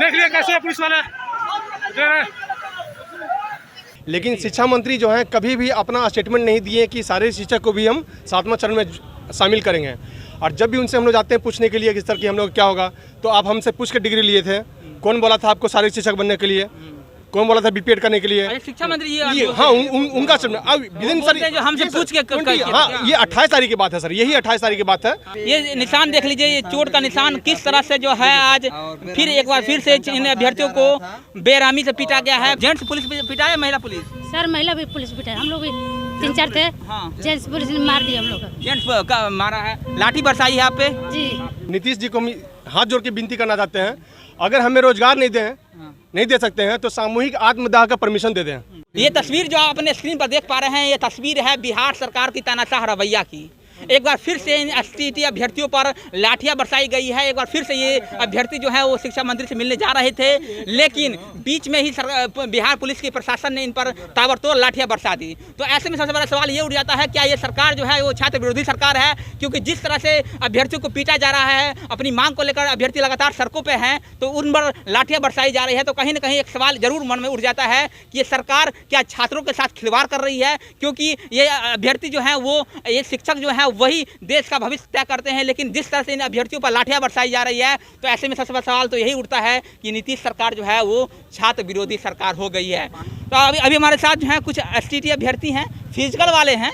देख लिया कैसे पुलिस वाले। लेकिन शिक्षा मंत्री जो हैं कभी भी अपना स्टेटमेंट नहीं दिए कि सारे शिक्षक को भी हम 7वां चरण में शामिल करेंगे। और जब भी उनसे हम लोग जाते हैं पूछने के लिए कि सर कि हम लोग क्या होगा, तो आप हमसे पूछ के डिग्री लिए थे, कौन बोला था आपको शारीरिक शिक्षक बनने के लिए, कौन बोला था बीपीएड करने के लिए? शिक्षा मंत्री ये हाँ उनका जो हमसे पूछ के हाँ ये 28 तारीख की बात है सर, यही 28 तारीख की बात है। ये निशान देख लीजिए, ये चोट का निशान किस तरह से जो है आज फिर एक बार फिर से इन अभ्यर्थियों को बेरहमी से पीटा गया है। जेंट्स पुलिस पीटा है, महिला पुलिस? सर महिला भी पुलिस पिटा है, हम लोग भी 3-4 थे। जेंट्स पुलिस ने मार दिया हम लोग। जेंट्स का मारा है, लाठी बरसाई है आप पे जी। नीतीश जी को हम हाथ जोड़ के विनती करना चाहते हैं, अगर हमें रोजगार नहीं दे सकते हैं तो सामूहिक आत्मदाह का परमिशन दे दें। ये तस्वीर जो आप अपने स्क्रीन पर देख पा रहे हैं, ये तस्वीर है बिहार सरकार की तानाशाह रवैया की। एक बार फिर से इन एसटीटी अभ्यर्थियों पर लाठियां बरसाई गई है। एक बार फिर से ये अभ्यर्थी जो है वो शिक्षा मंत्री से मिलने जा रहे थे, लेकिन बीच में ही बिहार पुलिस की प्रशासन ने इन पर ताबड़तोड़ लाठियां बरसा दी। तो ऐसे में सबसे बड़ा सवाल ये उठ जाता है, क्या ये सरकार जो है वो छात्र विरोधी सरकार है? क्योंकि जिस तरह से अभ्यर्थियों को पीटा जा रहा है, अपनी मांग को लेकर अभ्यर्थी लगातार सड़कों पर हैं, तो उन पर लाठियां बरसाई जा रही है। तो कहीं ना कहीं एक सवाल जरूर मन में उठ जाता है कि ये सरकार क्या छात्रों के साथ खिलवाड़ कर रही है? क्योंकि ये अभ्यर्थी जो है वो, ये शिक्षक जो है वही देश का भविष्य तय करते हैं, लेकिन जिस तरह से इन अभ्यर्थियों पर लाठियां बरसाई जा रही है, तो ऐसे में सबसे बड़ा सवाल तो यही उठता है कि नीतीश सरकार जो है वो छात्र विरोधी सरकार हो गई है। तो अभी हमारे साथ जो है कुछ एसटीटी अभ्यर्थी हैं, फिजिकल वाले हैं,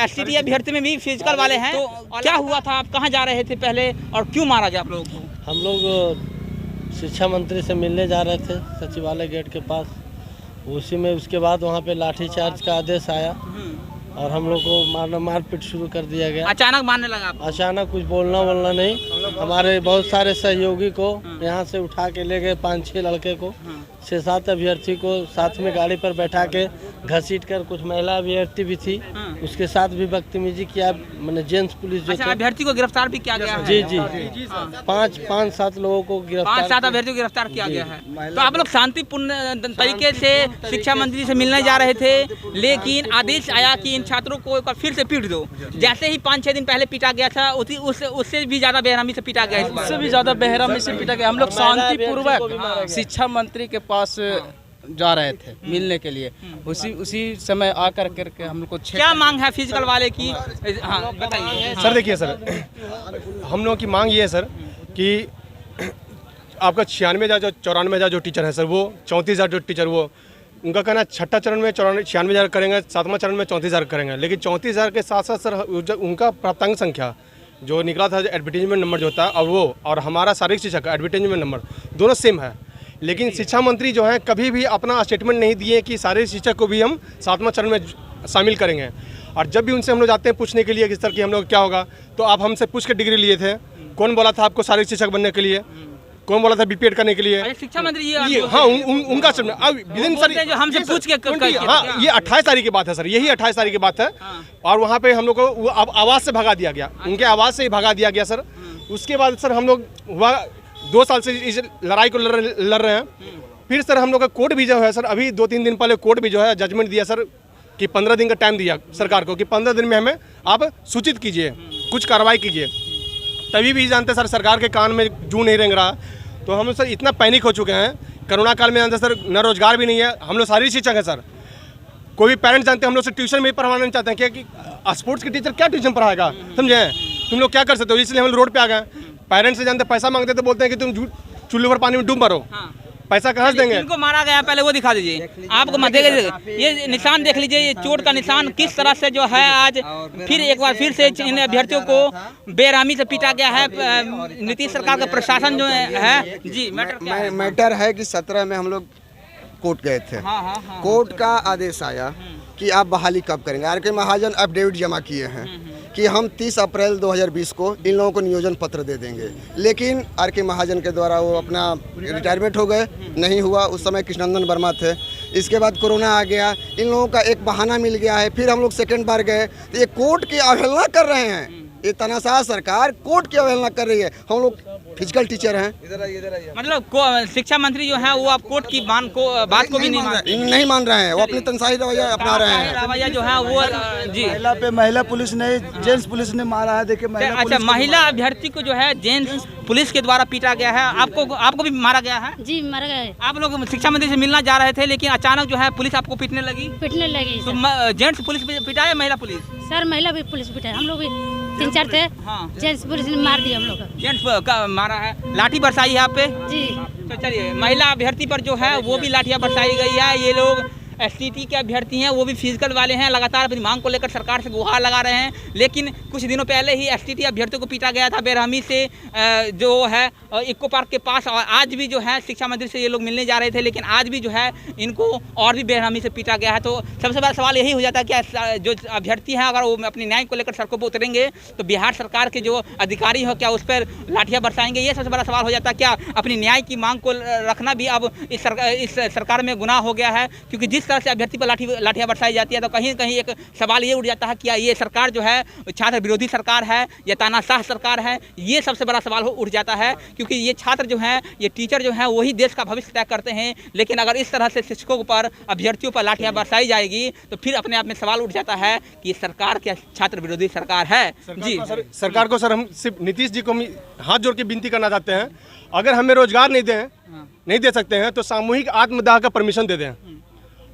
एसटीटी अभ्यर्थी में भी फिजिकल वाले हैं। तो क्या हुआ था, आप कहाँ जा रहे थे पहले और क्यों मारा गया आप लोगों को? हम लोग शिक्षा मंत्री से मिलने जा रहे थे सचिवालय गेट के पास, उसी में उसके बाद वहाँ पे लाठीचार्ज का आदेश आया और हम लोग को मारपीट शुरू कर दिया गया। अचानक मारने लगा? अचानक कुछ बोलना नहीं, हमारे बहुत सारे सहयोगी को यहाँ से उठा के ले गए, 5-6 लड़के को, 6-7 अभ्यर्थी को साथ में गाड़ी पर बैठा के घसीट कर, कुछ महिला अभ्यर्थी भी थी उसके साथ भी बदतमीजी किया, मैंने जेंट्स पुलिस जो थे। अभ्यर्थी को गिरफ्तार भी किया गया है? जी 5-7 लोगों को गिरफ्तार, 5-7 अभ्यर्थियों को गिरफ्तार किया गया है। तो आप लोग शांतिपूर्ण तरीके से शिक्षा मंत्री से मिलने जा रहे थे, लेकिन आदेश आया कि इन छात्रों को एक बार फिर से पीट दो। जैसे ही 5-6 दिन पहले पीटा गया था, उससे भी ज्यादा बेरहमी से पीटा गया, उससे भी ज्यादा बेरहमी से पीटा गया। हम लोग शांतिपूर्वक शिक्षा मंत्री के पास जा रहे थे मिलने के लिए, उसी समय आकर करके हम लोग को क्या मांग है फिजिकल वाले की? हाँ बताइए सर। देखिए सर, हम लोगों की मांग ये है सर कि आपका 96,000 जो टीचर है सर, वो 34,000 जो टीचर, वो उनका कहना 6ठा चरण में 96,000 करेंगे, 7वां चरण में 34,000 करेंगे। लेकिन 34,000 के साथ साथ सर उनका प्राप्तांक संख्या जो निकला था, एडवर्टीजमेंट नंबर जो होता है, और हमारा शारीरिक शिक्षक का एडवर्टीजमेंट नंबर दोनों सेम है। लेकिन शिक्षा मंत्री जो हैं कभी भी अपना स्टेटमेंट नहीं दिए कि शारीरिक शिक्षक को भी हम 7वां चरण में शामिल करेंगे। और जब भी उनसे हम लोग जाते हैं पूछने के लिए कि सर कि हम लोग क्या होगा, तो आप हमसे पूछ के डिग्री लिए थे, कौन बोला था आपको शारीरिक शिक्षक बनने के लिए, कौन बोला था बीपीएड करने के लिए? शिक्षा मंत्री ये हाँ उनका जो हमसे पूछ के हाँ ये 28 तारीख की बात है सर, यही 28 तारीख की बात है। और वहाँ पे हम लोग को आवाज़ से भगा दिया गया, उनके आवाज़ से ही भगा दिया गया सर। उसके बाद सर हम लोग 2 साल से इस लड़ाई को लड़ रहे हैं। फिर सर हम लोग का कोर्ट भी जो है सर, अभी 2-3 दिन पहले कोर्ट भी जो है जजमेंट दिया सर कि 15 दिन का टाइम दिया सरकार को कि 15 दिन में हमें आप सूचित कीजिए, कुछ कार्रवाई कीजिए। तभी भी जानते सर सरकार के कान में जू नहीं रेंग रहा। तो हम सर इतना पैनिक हो चुके हैं, कोरोना काल में जानते सर न रोजगार भी नहीं है, हम लोग शारीरिक शिक्षक है सर। कोई भी पेरेंट्स जानते हैं हम लोग से ट्यूशन में पढ़वाना नहीं चाहते हैं कि स्पोर्ट्स के टीचर क्या ट्यूशन पढ़ाएगा, समझे? तुम लोग क्या कर सकते हो, इसलिए हम रोड पे आ गए। पेरेंट्स से जानते पैसा मांगते तो बोलते हैं कि तुम चूल्हे पर पानी में डूब मरो, पैसा कहाँ से देंगे? इनको मारा गया पहले वो दिखा दीजिए, आपको मत देखिए, ये निशान देख लीजिए, ये चोट का निशान किस तरह से जो है आज फिर एक बार फिर से इन अभ्यर्थियों को बेरहमी से पीटा गया है। नीतीश सरकार का प्रशासन जो है जी। मैटर है कि 17 में हम लोग कोर्ट गए थे। कोर्ट का आदेश आया कि आप बहाली कब करेंगे। आर.के. महाजन एफिडेविट जमा किए हैं कि हम 30 अप्रैल 2020 को इन लोगों को नियोजन पत्र दे देंगे, लेकिन आर.के. महाजन के द्वारा वो अपना रिटायरमेंट हो गए, नहीं हुआ। उस समय कृष्णनंदन वर्मा थे। इसके बाद कोरोना आ गया, इन लोगों का एक बहाना मिल गया है। फिर हम लोग सेकेंड बार गए तो ये कोर्ट की अवहेलना कर रहे हैं, ये तानाशाह सरकार कोर्ट की अवहेलना कर रही है। हम लोग फिजिकल टीचर हैं। मतलब शिक्षा मंत्री जो है वो आप कोर्ट की बात को भी नहीं मान रहे हैं, वो अपनी तनसाही रवैया अपना रहे हैं। रवैया जो है वो जी महिला पे महिला पुलिस ने, जेंट्स पुलिस ने मारा है। देखिए अच्छा, महिला अभ्यर्थी को जो है जेंट्स पुलिस के द्वारा पीटा गया है। आपको भी मारा गया है? जी मर गए। आप लोग शिक्षा मंत्री से मिलना जा रहे थे, लेकिन अचानक जो है पुलिस आपको पीटने लगी। तो जेंट्स पुलिस पिटा या महिला पुलिस? सर महिला भी पुलिस पिटा, हम लोग भी 3-4 थे। जेंट्स पुलिस ने मार दिया हम लोग। जेंट्स मारा है, लाठी बरसाई है आप पे जी। तो चलिए, महिला अभ्यर्थी पर जो है वो भी लाठियां बरसाई गई है। ये लोग एसटीटी के अभ्यर्थी हैं, वो भी फिजिकल वाले हैं, लगातार अपनी मांग को लेकर सरकार से गुहार लगा रहे हैं। लेकिन कुछ दिनों पहले ही एसटीटी अभ्यर्थियों को पीटा गया था बेरहमी से जो है इको पार्क के पास, और आज भी जो है शिक्षा मंत्री से ये लोग मिलने जा रहे थे, लेकिन आज भी जो है इनको और भी बेरहमी से पीटा गया है। तो सबसे बड़ा सवाल यही हो जाता है कि जो अभ्यर्थी हैं अगर वो अपनी न्याय को लेकर सड़कों पर उतरेंगे तो बिहार सरकार के जो अधिकारी हो क्या उस पर लाठियाँ बरसाएंगे? ये सबसे बड़ा सवाल हो जाता है। क्या अपनी न्याय की मांग को रखना भी अब इस सरकार में गुनाह हो गया है? क्योंकि जिस तरह से अभ्यर्थी पर लाठियाँ बरसाई जाती है तो कहीं कहीं एक सवाल ये उठ जाता है कि ये सरकार जो है छात्र विरोधी सरकार है या तानाशाह सरकार है? ये सबसे बड़ा सवाल उठ जाता है, क्योंकि ये छात्र जो हैं, ये टीचर जो हैं वही देश का भविष्य तय करते हैं। लेकिन अगर इस तरह से शिक्षकों पर, अभ्यर्थियों पर लाठियाँ बरसाई जाएगी तो फिर अपने आप में सवाल उठ जाता है कि सरकार क्या छात्र विरोधी सरकार है? जी सरकार को सर हम सिर्फ नीतीश जी को हम हाथ जोड़ के विनती करना चाहते हैं, अगर हमें रोजगार नहीं दे सकते हैं तो सामूहिक आत्मदाह का परमिशन दे दें।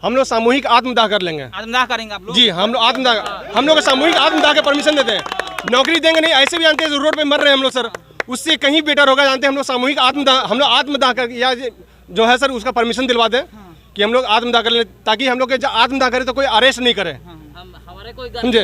हम लोग सामूहिक आत्मदाह कर लेंगे। आत्मदाह करेंगे आप लोग? जी, हम लोग सामूहिक आत्मदाह का परमिशन देते हैं। नौकरी देंगे नहीं, ऐसे भी जानते हैं रोड पे मर रहे हैं हम लोग सर, उससे कहीं बेटर होगा। जानते हैं हम लोग सामूहिक आत्मदाह कर या जो है सर उसका परमिशन दिलवा दें कि हम लोग आत्मदाह कर लें, ताकि हम लोग आत्मदाह करें तो कोई अरेस्ट नहीं करे। समझे?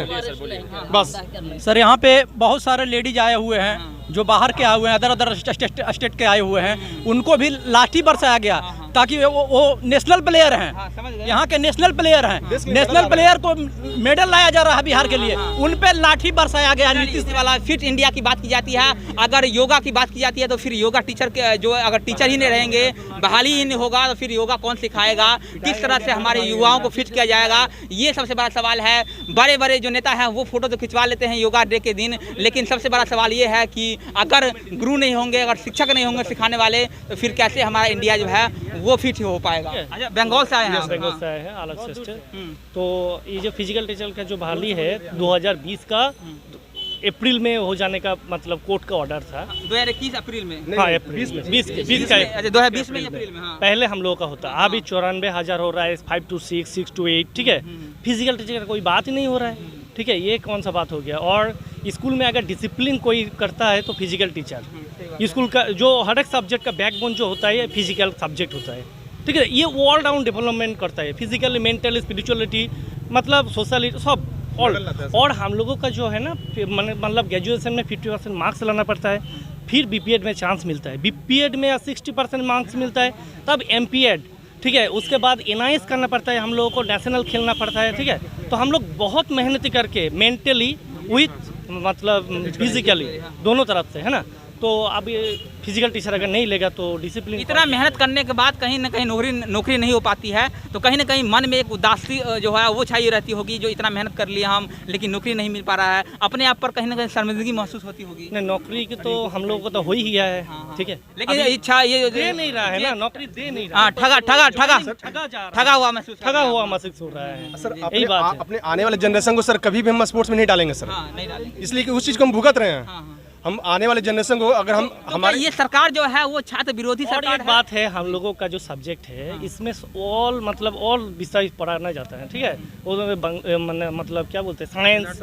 बस सर यहाँ पे बहुत सारे लेडीज आए हुए हैं जो बाहर के आए हुए हैं, अदर स्टेट के आए हुए हैं, उनको भी लाठी बरसाया गया ताकि वो नेशनल प्लेयर हैं, यहाँ के नेशनल प्लेयर हैं, नेशनल प्लेयर को मेडल लाया जा रहा है बिहार के लिए, उन पे लाठी बरसाया गया। नीतीश वाला फिट इंडिया की बात की जाती है, अगर योगा की बात की जाती है तो फिर योगा टीचर के जो अगर टीचर ही नहीं रहेंगे, बहाली ही नहीं होगा तो फिर योगा कौन सिखाएगा? किस तरह से हमारे युवाओं को फिट किया जाएगा? ये सबसे बड़ा सवाल है। बड़े बड़े जो नेता हैं वो फोटो तो खिंचवा लेते हैं योगा डे के दिन, लेकिन सबसे बड़ा सवाल ये है कि अगर गुरु नहीं होंगे, अगर शिक्षक नहीं होंगे सिखाने वाले, तो फिर कैसे हमारा इंडिया जो है वो फिट हो पाएगा? अच्छा, बंगाल से आए हैं? बंगाल से आए हैं, अलग से। तो ये जो फिजिकल टीचर का जो बहाली है 2020 का अप्रैल में हो जाने का मतलब कोर्ट का ऑर्डर था। 2021 अप्रैल में? हाँ, 20 का। अच्छा, 2020 में अप्रैल में? हाँ। पहले हम लोगों का होता, अभी 94,000 हो रहा है, 5 to 6, 6 to 8, ठीक है। फिजिकल टीचर का कोई बात ही नहीं हो रहा है, ठीक है। ये कौन सा बात हो गया? और स्कूल में अगर डिसिप्लिन कोई करता है तो फिजिकल टीचर, स्कूल का जो हर एक सब्जेक्ट का बैकबोन जो होता है ये फिजिकल सब्जेक्ट होता है, ठीक है। ये ऑल राउंड डेवलपमेंट करता है, फिजिकली, मेंटली, स्पिरिचुअलिटी, मतलब सोशलिटी, सब ऑल। और हम लोगों का जो है ना मतलब ग्रेजुएशन में 50% मार्क्स लाना पड़ता है, फिर बीपीएड में चांस मिलता है, बीपीएड में 60% मार्क्स मिलता है, तब एमपीएड, ठीक है। उसके बाद एनआईएस करना पड़ता है, हम लोगों को नेशनल खेलना पड़ता है, ठीक है। तो हम लोग बहुत मेहनत करके मेंटली विथ मतलब फिजिकली दोनों तरफ से, है ना। तो अब ये फिजिकल टीचर अगर नहीं लेगा तो डिसिप्लिन, इतना मेहनत करने के बाद कहीं ना कहीं नौकरी नहीं हो पाती है, तो कहीं ना कहीं मन में एक उदासी जो है वो छाई रहती होगी, जो इतना मेहनत कर लिया हम लेकिन नौकरी नहीं मिल पा रहा है, अपने आप पर कहीं ना कहीं शर्मिंदगी महसूस होती होगी। नहीं, नौकरी की तो हम लोगों को तो हो ही है, ठीक है। लेकिन इच्छा ये दे नहीं रहा है ना, नौकरी दे नहीं रहा। हाँ, ठगा हुआ महसूस हो रहा है। सर अपने आने वाले जनरेशन को सर कभी भी हम स्पोर्ट्स में नहीं डालेंगे सर, इसलिए कि उस चीज को हम भुगत रहे हैं। हम आने वाले जनरेशन को अगर हम हमारे ये सरकार जो है वो छात्र विरोधी सरकार है। बात है हम लोगों का जो सब्जेक्ट है इसमें ऑल मतलब ऑल विषय पढ़ाना जाता है, ठीक है। मतलब क्या बोलते हैं, science,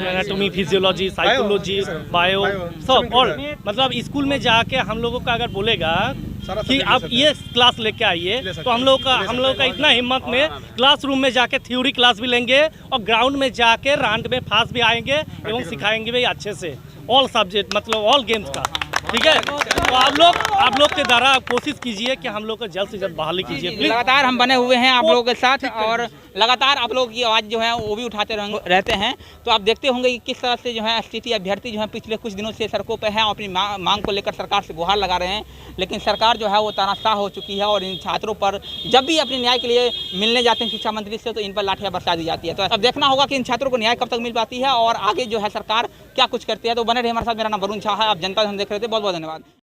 anatomy, physiology, psychology, bio, सब ऑल। मतलब स्कूल में जाके हम लोगों का अगर बोलेगा कि आप ये क्लास लेके आइए तो हम लोग का इतना हिम्मत में क्लासरूम में जाके थ्योरी क्लास भी लेंगे और ग्राउंड में जाके राउंड में फास्ट भी आएंगे एवं सिखाएंगे भी अच्छे से ऑल सब्जेक्ट, मतलब ऑल गेम्स का, ठीक है। तो आप लोग के द्वारा कोशिश कीजिए कि हम लोग को जल्द से जल्द बहाली कीजिए। लगातार हम बने हुए हैं आप लोगों के साथ और लगातार आप लोग की आवाज़ जो है वो भी उठाते रहते हैं। तो आप देखते होंगे कि किस तरह से जो है एसटीटी अभ्यर्थी जो है पिछले कुछ दिनों से सड़कों पर हैं और अपनी मांग को लेकर सरकार से गुहार लगा रहे हैं, लेकिन सरकार जो है वो तानाशाह हो चुकी है और इन छात्रों पर जब भी अपने न्याय के लिए मिलने जाते हैं शिक्षा मंत्री से तो इन पर लाठियाँ बरसा दी जाती है। तो अब देखना होगा कि इन छात्रों को न्याय कब तक मिल पाती है और आगे जो है सरकार क्या कुछ करती है। तो बने रहे हमारे साथ। मेरा नाम वरुण झा है, आप जनता देख रहे थे। बहुत बहुत धन्यवाद।